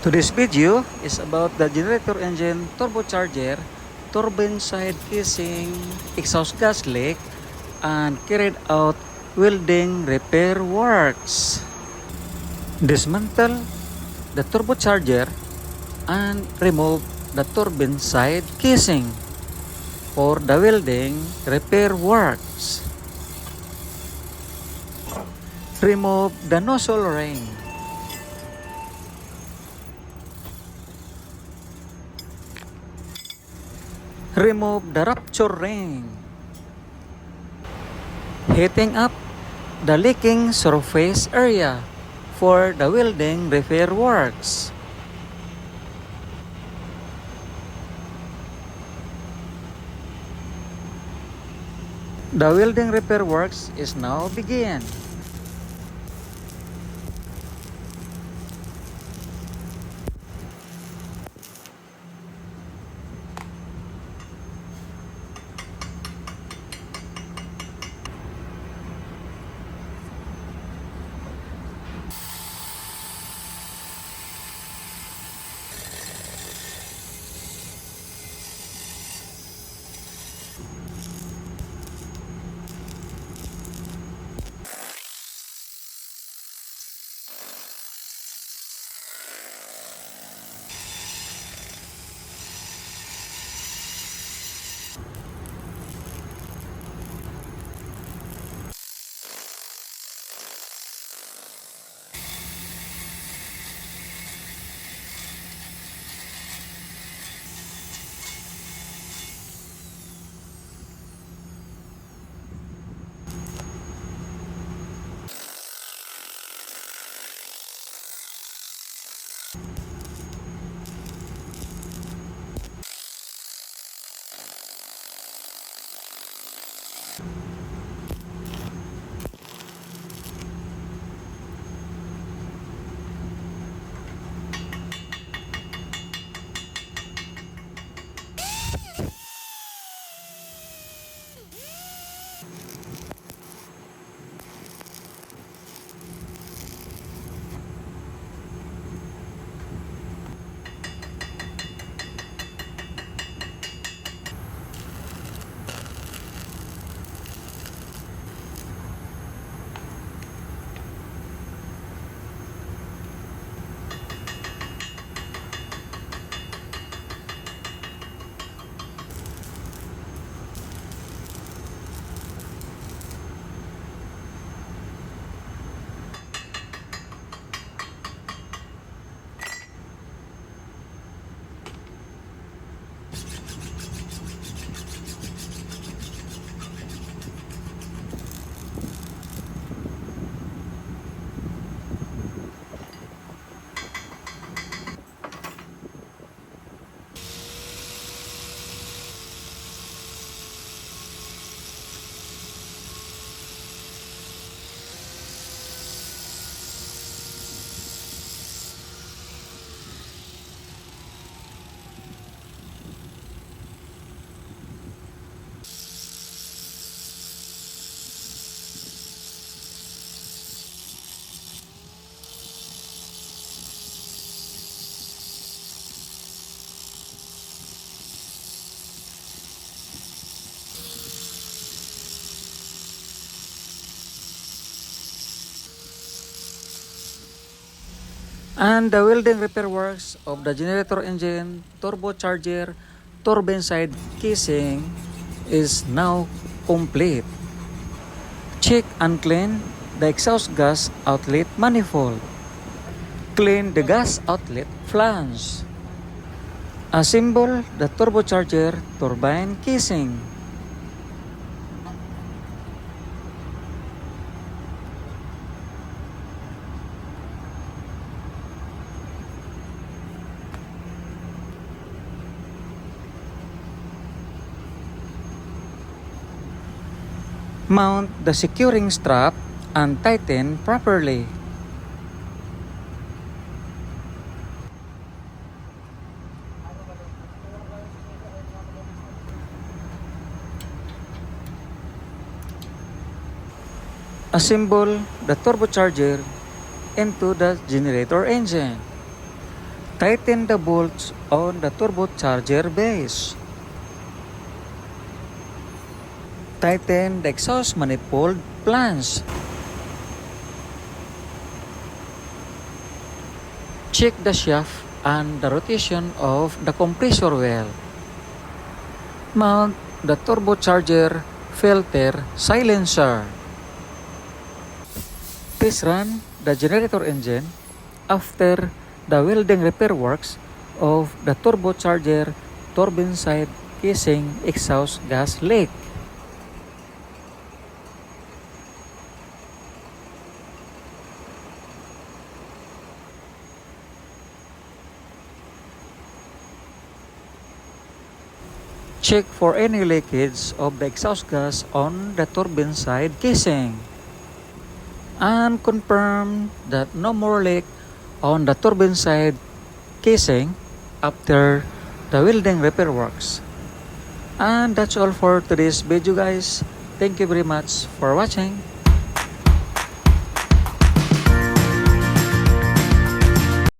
Today's video is about the generator engine turbocharger, turbine side casing, exhaust gas leak, and carried out welding repair works. Dismantle the turbocharger and remove the turbine side casing for the welding repair works. Remove the nozzle ring. Remove the rupture ring. Heating up the leaking surface area for the welding repair works. The welding repair works is now begin. And the welding repair works of the generator engine, turbocharger, turbine side casing is now complete. Check and clean the exhaust gas outlet manifold. Clean the gas outlet flange. Assemble the turbocharger turbine casing. Mount the securing strap and tighten properly. Assemble the turbocharger into the generator engine. Tighten the bolts on the turbocharger base. Tighten the exhaust manifold flange. Check the shaft and the rotation of the compressor well. Mount the turbocharger filter silencer. Test run the generator engine after the welding repair works of the turbocharger turbine side casing exhaust gas leak. Check for any leakage of the exhaust gas on the turbine side casing. And confirm that no more leak on the turbine side casing after the welding repair works. And that's all for today's video guys. Thank you very much for watching.